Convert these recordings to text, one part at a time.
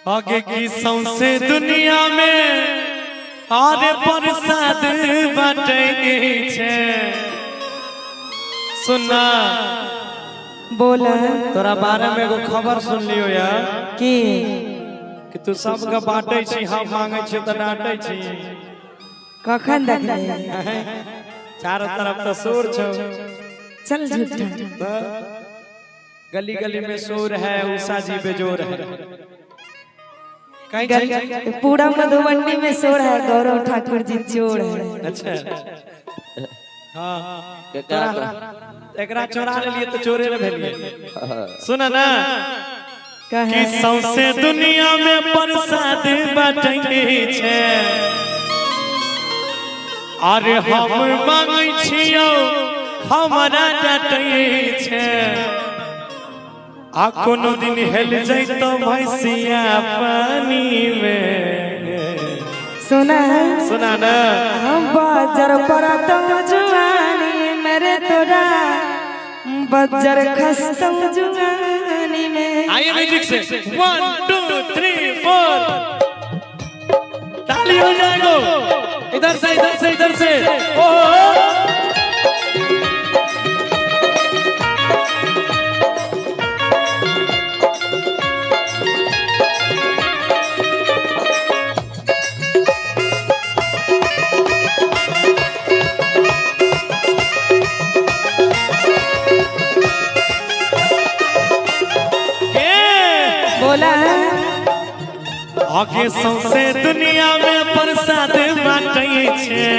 आगे की सौंसे दुनिया में आरे प्रसाद बाटे छे। सुनना बोला तोरा बारे में एगो खबर सुन लियो यार कि तू सबके बांटे छी, हम मांगे छी त डांटे छी। कखन देखले चारों तरफ तो शोर छो। चल झूठा गली गली में शोर है, उषा जी बेजोर है। पूरा मधुबनी में शोर है, गौरव ठाकुर जी चोर है। अच्छा हाँ एकरा चोरा लिए तो चोरे न भेलिए। सुना ना कि सौंसे दुनिया में प्रसाद बाटे छे। अरे हम मांगे छियो हमरा डांटे छे। आ कोनो दिन हेल जैतो भैंसिया पानी में। सुना ना हम बाजार पर तुम जुआनी मेरे तोरा बाजार खस्तम जुआनी में। आइए म्यूजिक से 1 2 3 4 ताली हो जाएगा। इधर से इधर से इधर से ओ आगे सौंसे दुनिया में प्रसाद बाटे छे।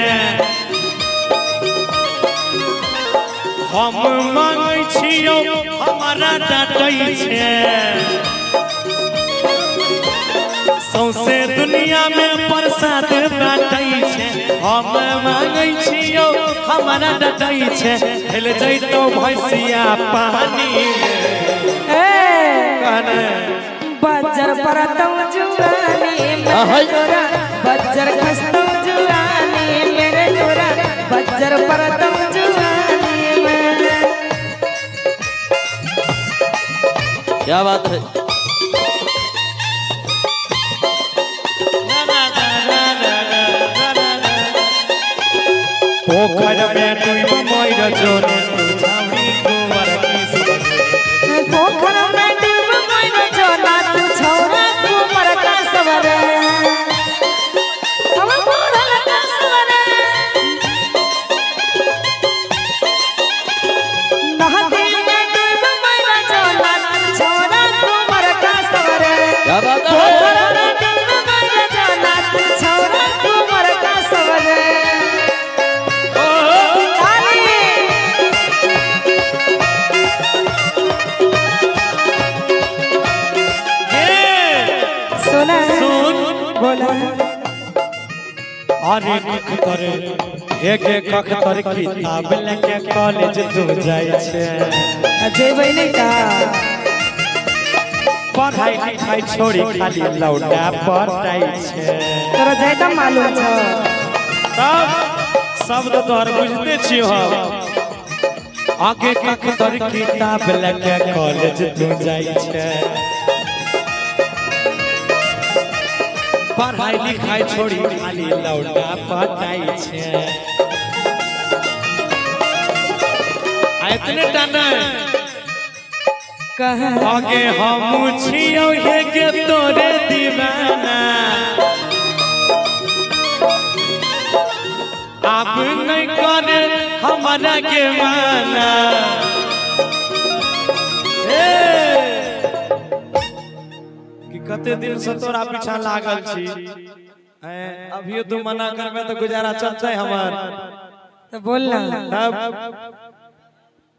हम मांगे छियो हमारा डांटे छे। सौंसे दुनिया में प्रसाद बाटे छे। हम मांगे छियो हमारा डांटे छे। हेल जैतो भैंसिया पानी में। बाजार पर तुम जुआनी मेरे तोरा बाजार खस्तम जुआनी मेरे तोरा बाजार पर तुम जुआनी में। क्या बात है। पोखर में डूब मोर जोने तू छावनी कुंवर की सुबह। पोखर में डूब मोर जोना तू छौरा कुंवर का सवर। हम कुंवर का सवर नदी में डूब मोर जोना तू छौरा कुंवर का सवर। क्या बात है। पोखर में डूब मोर जोना तू छौरा कुंवर का सवर। बोला अरे कख करे एक एक कख करे किताब लेके कॉलेज तू जाय छे। जेबै नहीं का पढ़ाई लिखाई छोड़ी खाली लौटा पटाई छे। तोरा ज्यादा मालूम छ। तब शब्द तोहर बुझते छियो। आगे कख करे किताब लेके कॉलेज तू जाय छे। पढ़ाई लिखाई छोड़ी खाली लौटा पटाई छे। इतने टाना आगे हम छियो हे के तोरे दीवाना। आप नहीं करे हमारा के माना। कते दिन से तोरा पीछा लागल छी। अभी तू मना करबे तो गुजारा चलते हमार। तो बोलना तब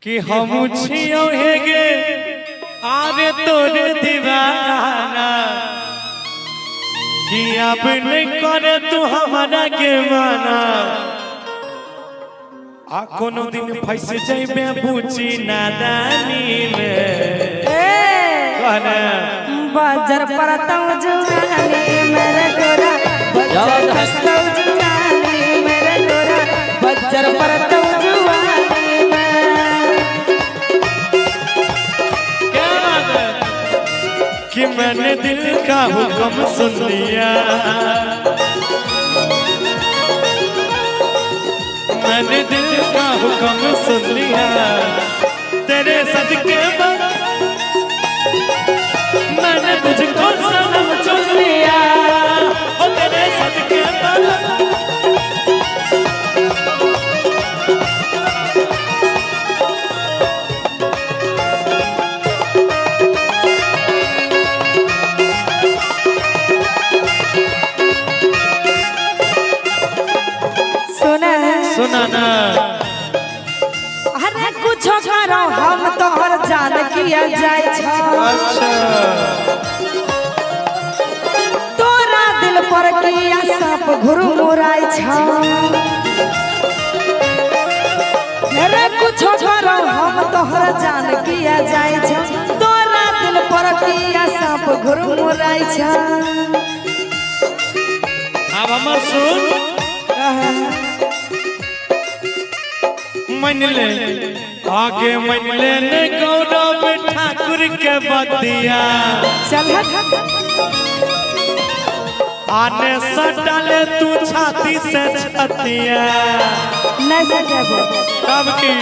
कि हम छियो हे गे आरे तोरे दीवाना। कि अब नहीं करे तू हमारा के माना। आ कोनो दिन फंस जइबे बुची नादानी में। कहना बाजार पर तुम जुआनी मेरे तोरा बाजार खस्तम जुआनी मेरे तोरा बाजार पर तुम जुआनी में। कि मैंने दिल का हुक्म सुन लिया, मैंने दिल का हुक्म सुन लिया, तेरे सदके मैंने तुझको सनम चुन लिया, ओ तेरे सदके सुना ना। अरे कुछ करो हम तोहर जान किया जाए अच्छा तोरा दिल पर किया सांप घुरमुराई छ। अरे कुछ करो हम तोहर जान किया जाए तोरा दिल पर किया सांप घुरमुराई छ। अब हमर सुन मन ले आगे मन ले ने गौरव ठाकुर के बतिया, चल आने सटाले तू छाती से छतिया, नहीं सटेबो तब की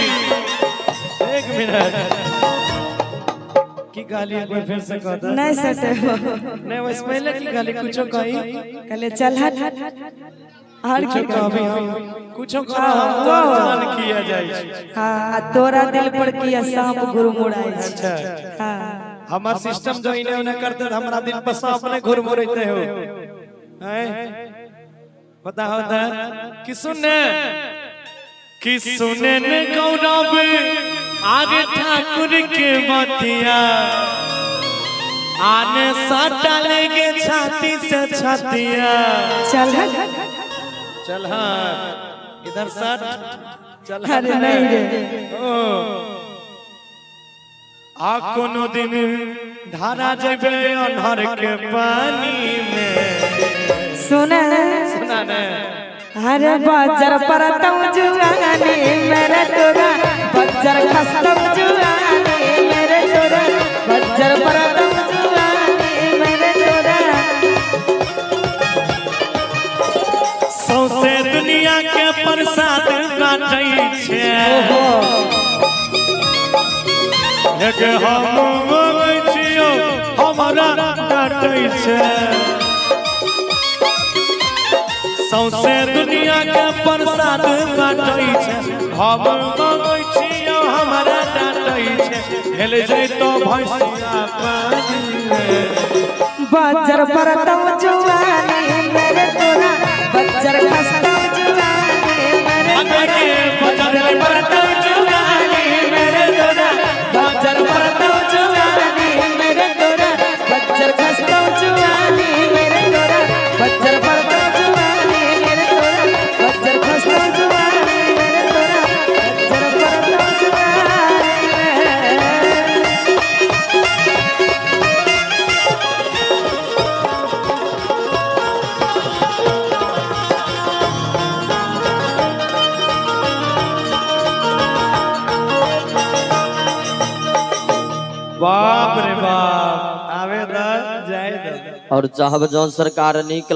एक मिनट की गाली एक बार फिर से कहता नहीं सटेबो नहीं वैसे पहले की गाली कुछो कही कहले चल और कुछो कभी हम कुछो करो हम तो जान किया जाए। हाँ तोरा दिल पर किया सांप घुरमुराई छ। अच्छा हाँ हमार सिस्टम जो इन्हें उन्हें करते हमरा दिल पर सांप ने घुरमुराते हो हैं पता होता कि सुने ने गौरव आगे ठाकुर के बतिया, आने साटा लेगे छाती से छतिया, चल हाँ इधर सट चल। अरे नहीं रे आ कोनो दिन धारा जेबे अनहर के पानी में। सुना ने अरे बजर परतम जुआनी मेरे तोरा बजर खस्तम जुआनी मेरे तोरा बजर परतम जुआनी मेरे तोरा। सौसे दुनिया के प्रसाद बाटै छै, एक हम मंगै छियो हमरा बाटै छै, सौसे दुनिया के प्रसाद बाटै छै, हम मंगै छियो हमरा बाटै छै, हेल जैतो भैंसिया पानी में। बजर परतम जुआनी मेरे तोरा बजर खस्तम जुआनी मेरे बजर परतम जुआनी मेरे तोरा बजर परतम जुआनी मेरे तोरा बजर खस्तम जुआनी मेरे तोरा बजर परतम जुआनी मेरे तोरा बजर खस्तम जुआनी मेरे तोरा बजर परतम जुआनी। बाप रे बाप आवे दा जाए दा और चाहब जौन सरकार निक